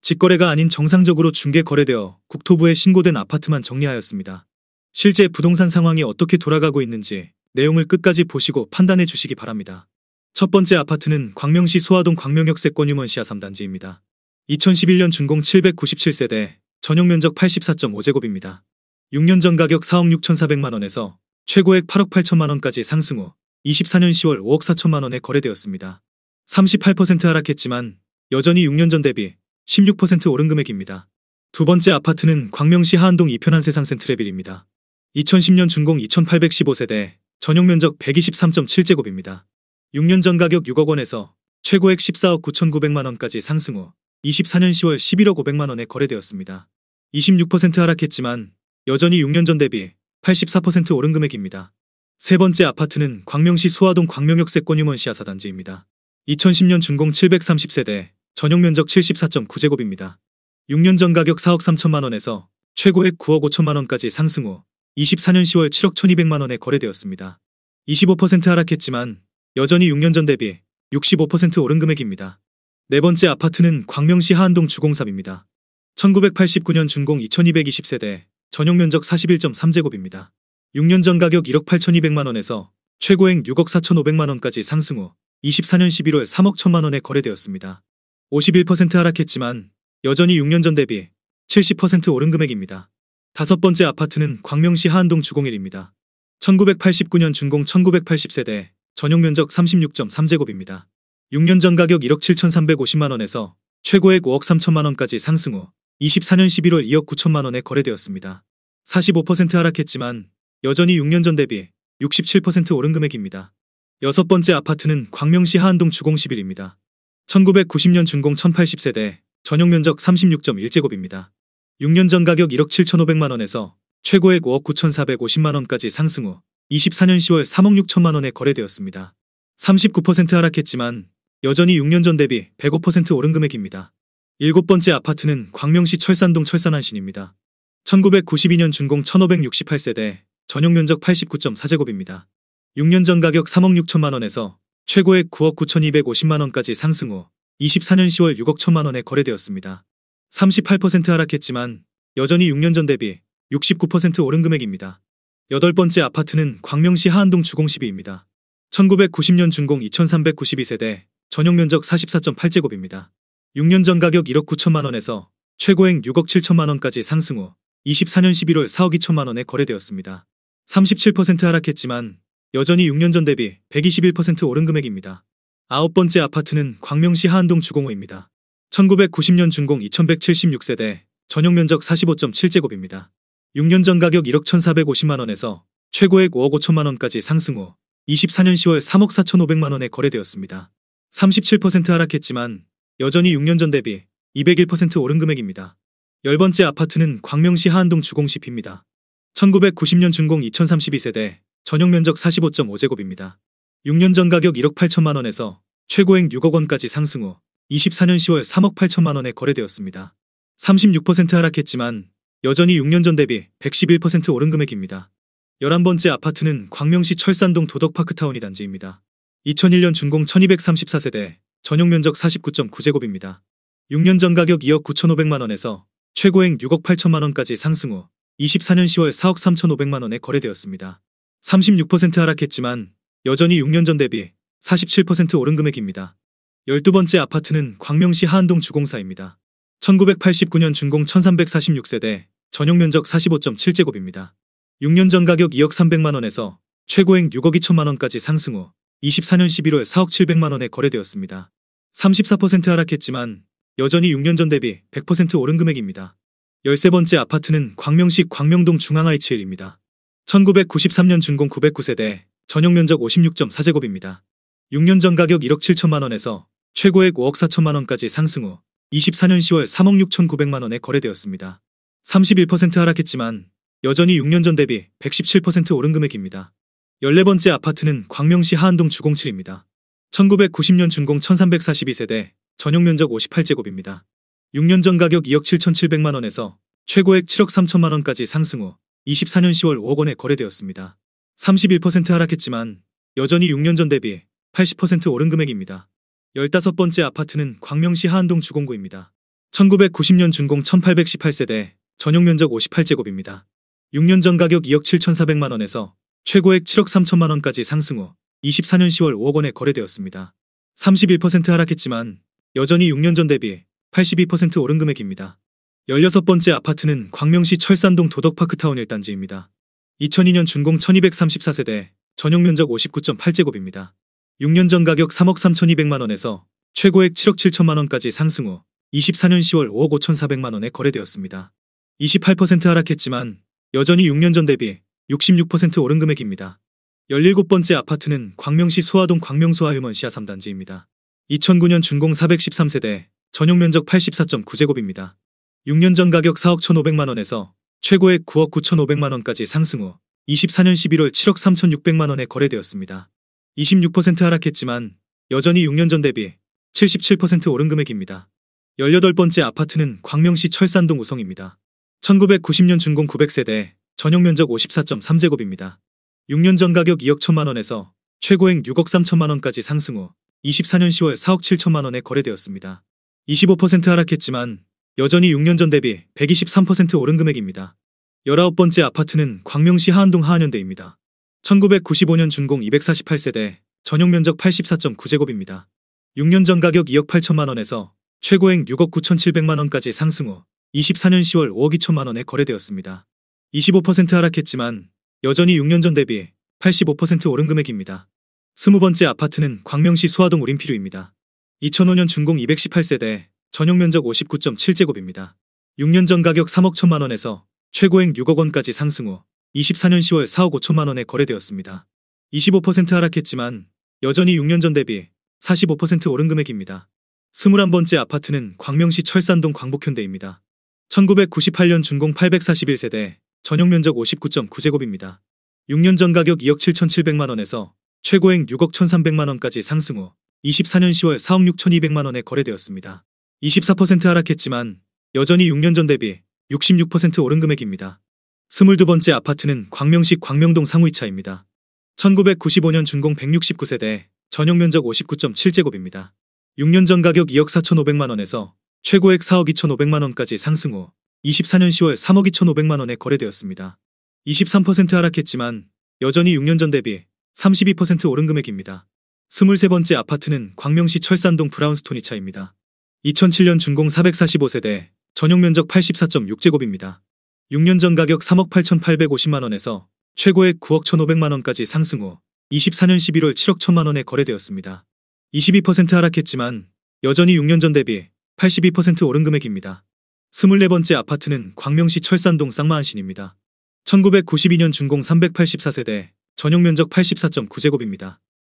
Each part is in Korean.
직거래가 아닌 정상적으로 중개 거래되어 국토부에 신고된 아파트만 정리하였습니다. 실제 부동산 상황이 어떻게 돌아가고 있는지 내용을 끝까지 보시고 판단해 주시기 바랍니다. 첫 번째 아파트는 광명시 소화동 광명역세 권유먼시아 3단지입니다. 2011년 준공 797세대, 전용 면적 84.5제곱입니다. 6년 전 가격 4억 6,400만원에서 최고액 8억 8천만원까지 상승 후 24년 10월 5억 4천만원에 거래되었습니다. 38% 하락했지만 여전히 6년 전 대비 16% 오른 금액입니다. 두 번째 아파트는 광명시 하안동 이편한 세상 센트레빌입니다. 2010년 준공 2815세대, 전용 면적 123.7제곱입니다. 6년 전 가격 6억 원에서 최고액 14억 9,900만원까지 상승 후 24년 10월 11억 500만원에 거래되었습니다. 26% 하락했지만 여전히 6년 전 대비 84% 오른 금액입니다. 세 번째 아파트는 광명시 소화동 광명역세 권유먼시아 4단지입니다. 2010년 준공 730세대, 전용 면적 74.9제곱입니다. 6년 전 가격 4억 3천만원에서 최고액 9억 5천만원까지 상승 후 24년 10월 7억 1200만원에 거래되었습니다. 25% 하락했지만 여전히 6년 전 대비 65% 오른 금액입니다. 네 번째 아파트는 광명시 하안동 주공삽입니다. 1989년 준공 2220세대, 전용 면적 41.3제곱입니다. 6년 전 가격 1억 8200만원에서 최고액 6억 4500만원까지 상승 후 24년 11월 3억 1000만원에 거래되었습니다. 51% 하락했지만 여전히 6년 전 대비 70% 오른 금액입니다. 다섯 번째 아파트는 광명시 하안동 주공일입니다. 1989년 준공 1980세대, 전용 면적 36.3제곱입니다. 6년 전 가격 1억 7350만원에서 최고액 5억 3천만원까지 상승 후 24년 11월 2억 9천만원에 거래되었습니다. 45% 하락했지만 여전히 6년 전 대비 67% 오른 금액입니다. 여섯 번째 아파트는 광명시 하안동 주공11입니다. 1990년 준공 1080세대, 전용 면적 36.1제곱입니다. 6년 전 가격 1억 7500만원에서 최고액 5억 9450만원까지 상승 후 24년 10월 3억 6천만원에 거래되었습니다. 39% 하락했지만 여전히 6년 전 대비 105% 오른 금액입니다. 일곱 번째 아파트는 광명시 철산동 철산안신입니다. 1992년 준공 1568세대, 전용 면적 89.4제곱입니다. 6년 전 가격 3억 6천만원에서 최고액 9억 9250만원까지 상승 후 24년 10월 6억 1천만원에 거래되었습니다. 38% 하락했지만 여전히 6년 전 대비 69% 오른 금액입니다. 여덟 번째 아파트는 광명시 하안동 주공12입니다. 1990년 준공 2392세대, 전용 면적 44.8제곱입니다. 6년 전 가격 1억 9천만원에서 최고액 6억 7천만원까지 상승 후 24년 11월 4억 2천만원에 거래되었습니다. 37% 하락했지만 여전히 6년 전 대비 121% 오른 금액입니다. 아홉 번째 아파트는 광명시 하안동 주공5입니다. 1990년 준공 2176세대, 전용 면적 45.7제곱입니다. 6년 전 가격 1억 1450만원에서 최고액 5억 5천만원까지 상승 후 24년 10월 3억 4500만원에 거래되었습니다. 37% 하락했지만 여전히 6년 전 대비 201% 오른 금액입니다. 열 번째 아파트는 광명시 하안동 주공10입니다. 1990년 준공 2032세대, 전용 면적 45.5제곱입니다. 6년 전 가격 1억 8천만원에서 최고액 6억 원까지 상승 후 24년 10월 3억 8천만원에 거래되었습니다. 36% 하락했지만 여전히 6년 전 대비 111% 오른 금액입니다. 11번째 아파트는 광명시 철산동 도덕파크타운 2단지입니다. 2001년 준공 1234세대, 전용 면적 49.9제곱입니다. 6년 전 가격 2억 9,500만원에서 최고액 6억 8천만원까지 상승 후 24년 10월 4억 3,500만원에 거래되었습니다. 36% 하락했지만 여전히 6년 전 대비 47% 오른 금액입니다. 12번째 아파트는 광명시 하안동 주공4입니다. 1989년 준공 1346세대, 전용 면적 45.7제곱입니다. 6년 전 가격 2억 300만원에서 최고액 6억 2천만원까지 상승 후 24년 11월 4억 700만원에 거래되었습니다. 34% 하락했지만 여전히 6년 전 대비 100% 오른 금액입니다. 13번째 아파트는 광명시 광명동 중앙하이츠1입니다. 1993년 준공 909세대, 전용 면적 56.4제곱입니다. 6년 전 가격 1억 7천만원에서 최고액 5억 4천만원까지 상승 후 24년 10월 3억 6,900만원에 거래되었습니다. 31% 하락했지만 여전히 6년 전 대비 117% 오른 금액입니다. 14번째 아파트는 광명시 하안동 주공7입니다. 1990년 준공 1342세대, 전용 면적 58제곱입니다. 6년 전 가격 2억 7,700만원에서 최고액 7억 3천만원까지 상승 후 24년 10월 5억 원에 거래되었습니다. 31% 하락했지만 여전히 6년 전 대비 80% 오른 금액입니다. 15번째 아파트는 광명시 하안동 주공9입니다. 1990년 준공 1818세대, 전용 면적 58제곱입니다. 6년 전 가격 2억 7,400만 원에서 최고액 7억 3천만 원까지 상승 후 24년 10월 5억 원에 거래되었습니다. 31% 하락했지만 여전히 6년 전 대비 82% 오른 금액입니다. 16번째 아파트는 광명시 철산동 도덕파크타운 1단지입니다. 2002년 준공 1234세대, 전용 면적 59.8제곱입니다. 6년 전 가격 3억 3,200만 원에서 최고액 7억 7천만 원까지 상승 후 24년 10월 5억 5,400만 원에 거래되었습니다. 28% 하락했지만 여전히 6년 전 대비 66% 오른 금액입니다. 17번째 아파트는 광명시 소화동 광명소아휴먼시아 3단지입니다. 2009년 준공 413세대, 전용 면적 84.9제곱입니다. 6년 전 가격 4억 1,500만 원에서 최고액 9억 9,500만 원까지 상승 후 24년 11월 7억 3,600만 원에 거래되었습니다. 26% 하락했지만 여전히 6년 전 대비 77% 오른 금액입니다. 18번째 아파트는 광명시 철산동 우성입니다. 1990년 준공 900세대, 전용 면적 54.3제곱입니다. 6년 전 가격 2억 1천만 원에서 최고액 6억 3천만 원까지 상승 후 24년 10월 4억 7천만 원에 거래되었습니다. 25% 하락했지만 여전히 6년 전 대비 123% 오른 금액입니다. 19번째 아파트는 광명시 하안동 하안현대입니다. 1995년 준공 248세대, 전용 면적 84.9제곱입니다. 6년 전 가격 2억 8천만 원에서 최고액 6억 9,700만 원까지 상승 후 24년 10월 5억 2천만 원에 거래되었습니다. 25% 하락했지만 여전히 6년 전 대비 85% 오른 금액입니다. 20번째 아파트는 광명시 소화동 우림피류입니다. 2005년 준공 218세대, 전용 면적 59.7제곱입니다. 6년 전 가격 3억 1천만 원에서 최고액 6억 원까지 상승 후 24년 10월 4억 5천만 원에 거래되었습니다. 25% 하락했지만 여전히 6년 전 대비 45% 오른 금액입니다. 21번째 아파트는 광명시 철산동 광복현대입니다. 1998년 준공 841세대, 전용 면적 59.9제곱입니다. 6년 전 가격 2억 7,700만 원에서 최고액 6억 1,300만 원까지 상승 후 24년 10월 4억 6,200만 원에 거래되었습니다. 24% 하락했지만 여전히 6년 전 대비 66% 오른 금액입니다. 22번째 아파트는 광명시 광명동 상우이차입니다. 1995년 준공 169세대, 전용 면적 59.7제곱입니다. 6년 전 가격 2억 4,500만 원에서 최고액 4억 2,500만 원까지 상승 후 24년 10월 3억 2,500만 원에 거래되었습니다. 23% 하락했지만 여전히 6년 전 대비 32% 오른 금액입니다. 23번째 아파트는 광명시 철산동 브라운스톤이차입니다. 2007년 준공 445세대, 전용 면적 84.6제곱입니다. 6년 전 가격 3억 8,850만 원에서 최고액 9억 1,500만 원까지 상승 후 24년 11월 7억 1천만 원에 거래되었습니다. 22% 하락했지만 여전히 6년 전 대비 82% 오른 금액입니다. 24번째 아파트는 광명시 철산동 쌍마한신입니다. 1992년 준공 384세대, 전용 면적 84.9제곱입니다.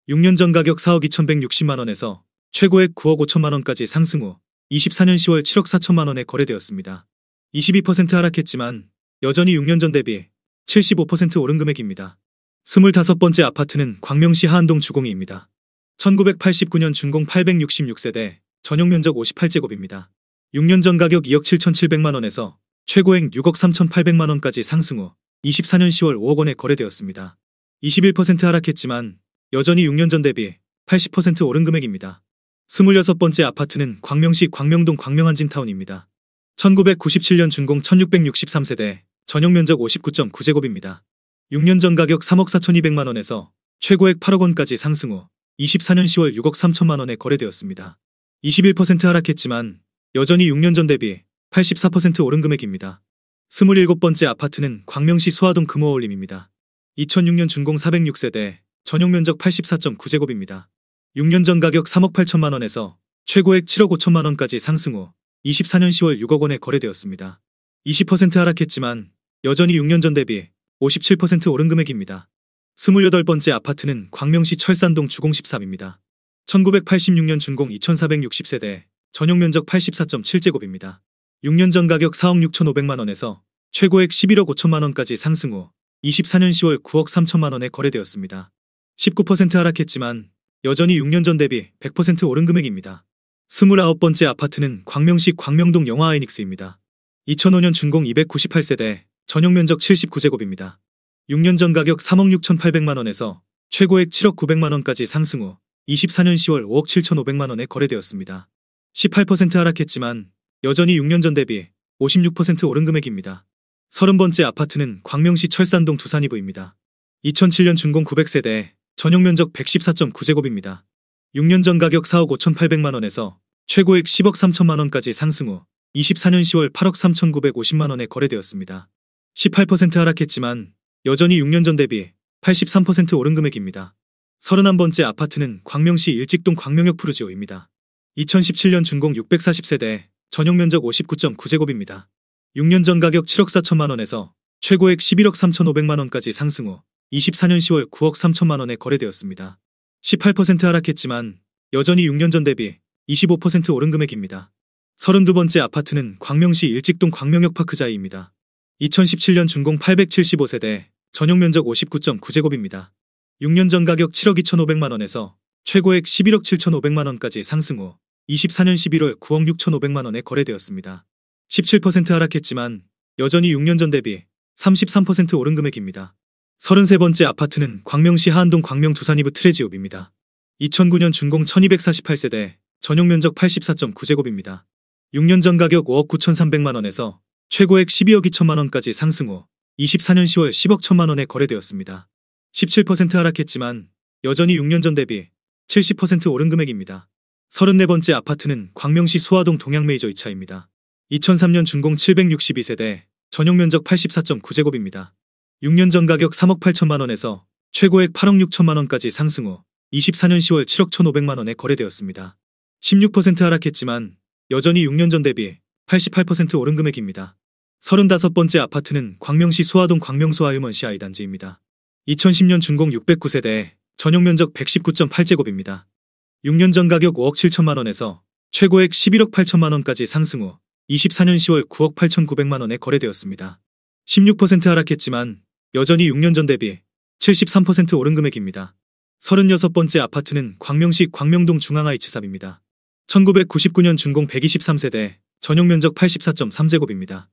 6년 전 가격 4억 2,160만 원에서 최고액 9억 5천만 원까지 상승 후 24년 10월 7억 4천만 원에 거래되었습니다. 22% 하락했지만 여전히 6년 전 대비 75% 오른 금액입니다. 25번째 아파트는 광명시 하안동 주공이입니다. 1989년 준공 866세대, 전용 면적 58제곱입니다. 6년 전 가격 2억 7,700만 원에서 최고액 6억 3,800만 원까지 상승 후 24년 10월 5억 원에 거래되었습니다. 21% 하락했지만 여전히 6년 전 대비 80% 오른 금액입니다. 26번째 아파트는 광명시 광명동 광명한진타운입니다. 1997년 준공 1663세대, 전용 면적 59.9제곱입니다. 6년 전 가격 3억 4,200만 원에서 최고액 8억 원까지 상승 후 24년 10월 6억 3천만 원에 거래되었습니다. 21% 하락했지만 여전히 6년 전 대비 84% 오른 금액입니다. 27번째 아파트는 광명시 소화동 금호어울림입니다. 2006년 준공 406세대, 전용 면적 84.9제곱입니다. 6년 전 가격 3억 8천만 원에서 최고액 7억 5천만 원까지 상승 후 24년 10월 6억 원에 거래되었습니다. 20% 하락했지만 여전히 6년 전 대비 57% 오른 금액입니다. 28번째 아파트는 광명시 철산동 주공 13입니다. 1986년 준공 2460세대, 전용 면적 84.7제곱입니다. 6년 전 가격 4억 6,500만 원에서 최고액 11억 5천만 원까지 상승 후 24년 10월 9억 3천만 원에 거래되었습니다. 19% 하락했지만 여전히 6년 전 대비 100% 오른 금액입니다. 29번째 아파트는 광명시 광명동 영화아이닉스입니다. 2005년 준공 298세대, 전용 면적 79제곱입니다. 6년 전 가격 3억 6,800만 원에서 최고액 7억 900만 원까지 상승 후 24년 10월 5억 7,500만 원에 거래되었습니다. 18% 하락했지만 여전히 6년 전 대비 56% 오른 금액입니다. 30번째 아파트는 광명시 철산동 두산이브입니다. 2007년 준공 900세대, 전용 면적 114.9제곱입니다. 6년 전 가격 4억 5,800만원에서 최고액 10억 3천만원까지 상승 후 24년 10월 8억 3,950만원에 거래되었습니다. 18% 하락했지만 여전히 6년 전 대비 83% 오른 금액입니다. 31번째 아파트는 광명시 일직동 광명역 푸르지오입니다. 2017년 준공 640세대, 전용 면적 59.9제곱입니다. 6년 전 가격 7억 4천만원에서 최고액 11억 3,500만원까지 상승 후 24년 10월 9억 3천만원에 거래되었습니다. 18% 하락했지만 여전히 6년 전 대비 25% 오른 금액입니다. 32번째 아파트는 광명시 일직동 광명역 파크자이입니다. 2017년 준공 875세대, 전용 면적 59.9제곱입니다. 6년 전 가격 7억 2,500만원에서 최고액 11억 7,500만원까지 상승 후 24년 11월 9억 6,500만원에 거래되었습니다. 17% 하락했지만 여전히 6년 전 대비 33% 오른 금액입니다. 33번째 아파트는 광명시 하안동 광명 두산이브 트레지옵입니다. 2009년 준공 1248세대, 전용 면적 84.9제곱입니다. 6년 전 가격 5억 9,300만원에서 최고액 12억 2천만원까지 상승 후 24년 10월 10억 1천만원에 거래되었습니다. 17% 하락했지만 여전히 6년 전 대비 70% 오른 금액입니다. 34번째 아파트는 광명시 수화동 동양메이저 2차입니다. 2003년 준공 762세대, 전용 면적 84.9제곱입니다. 6년 전 가격 3억 8천만원에서 최고액 8억 6천만원까지 상승 후 24년 10월 7억 1,500만원에 거래되었습니다. 16% 하락했지만 여전히 6년 전 대비 88% 오른 금액입니다. 35번째 아파트는 광명시 수화동 광명수화유먼시 아이단지입니다. 2010년 준공 609세대, 전용 면적 119.8제곱입니다. 6년 전 가격 5억 7천만원에서 최고액 11억 8천만원까지 상승 후 24년 10월 9억 8,900만원에 거래되었습니다. 16% 하락했지만 여전히 6년 전 대비 73% 오른 금액입니다. 36번째 아파트는 광명시 광명동 중앙하이츠삽입니다. 1999년 준공 123세대, 전용 면적 84.3제곱입니다.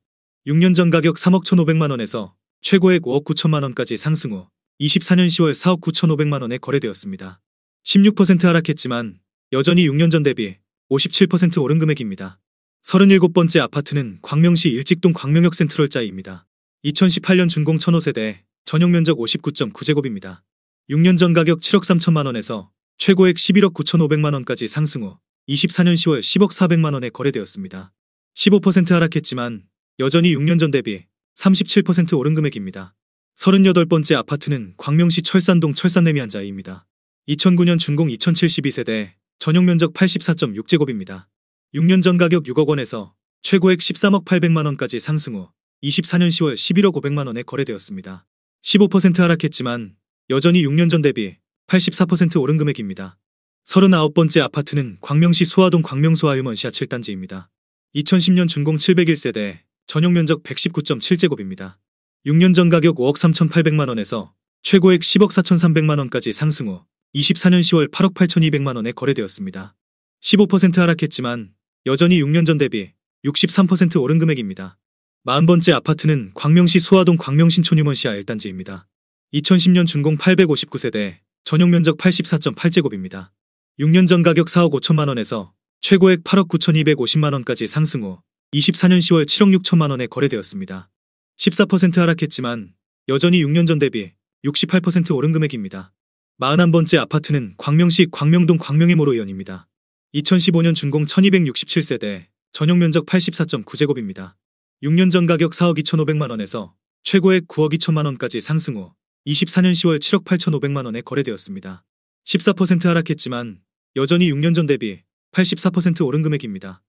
6년 전 가격 3억 1,500만원에서 최고액 5억 9천만원까지 상승 후 24년 10월 4억 9,500만원에 거래되었습니다. 16% 하락했지만 여전히 6년 전 대비 57% 오른 금액입니다. 37번째 아파트는 광명시 일직동 광명역 센트럴자이입니다. 2018년 준공 1005세대, 전용 면적 59.9제곱입니다. 6년 전 가격 7억 3천만원에서 최고액 11억 9,500만원까지 상승 후 24년 10월 10억 400만원에 거래되었습니다. 15% 하락했지만 여전히 6년 전 대비 37% 오른 금액입니다. 38번째 아파트는 광명시 철산동 철산레미안자이입니다. 2009년 준공 2072세대, 전용 면적 84.6제곱입니다. 6년 전 가격 6억 원에서 최고액 13억 800만원까지 상승 후 24년 10월 11억 500만원에 거래되었습니다. 15% 하락했지만 여전히 6년 전 대비 84% 오른 금액입니다. 39번째 아파트는 광명시 수화동 광명수화유먼시아 7단지입니다. 2010년 준공 701세대, 전용 면적 119.7제곱입니다. 6년 전 가격 5억 3,800만원에서 최고액 10억 4,300만원까지 상승 후 24년 10월 8억 8,200만원에 거래되었습니다. 15% 하락했지만 여전히 6년 전 대비 63% 오른 금액입니다. 40번째 아파트는 광명시 수화동 광명신촌유먼시아 1단지입니다. 2010년 준공 859세대, 전용 면적 84.8제곱입니다. 6년 전 가격 4억 5천만원에서 최고액 8억 9,250만원까지 상승 후 24년 10월 7억 6천만원에 거래되었습니다. 14% 하락했지만 여전히 6년 전 대비 68% 오른 금액입니다. 41번째 아파트는 광명시 광명동 광명의모로이언입니다. 2015년 준공 1267세대, 전용 면적 84.9제곱입니다. 6년 전 가격 4억 2,500만원에서 최고액 9억 2천만원까지 상승 후 24년 10월 7억 8,500만원에 거래되었습니다. 14% 하락했지만 여전히 6년 전 대비 84% 오른 금액입니다.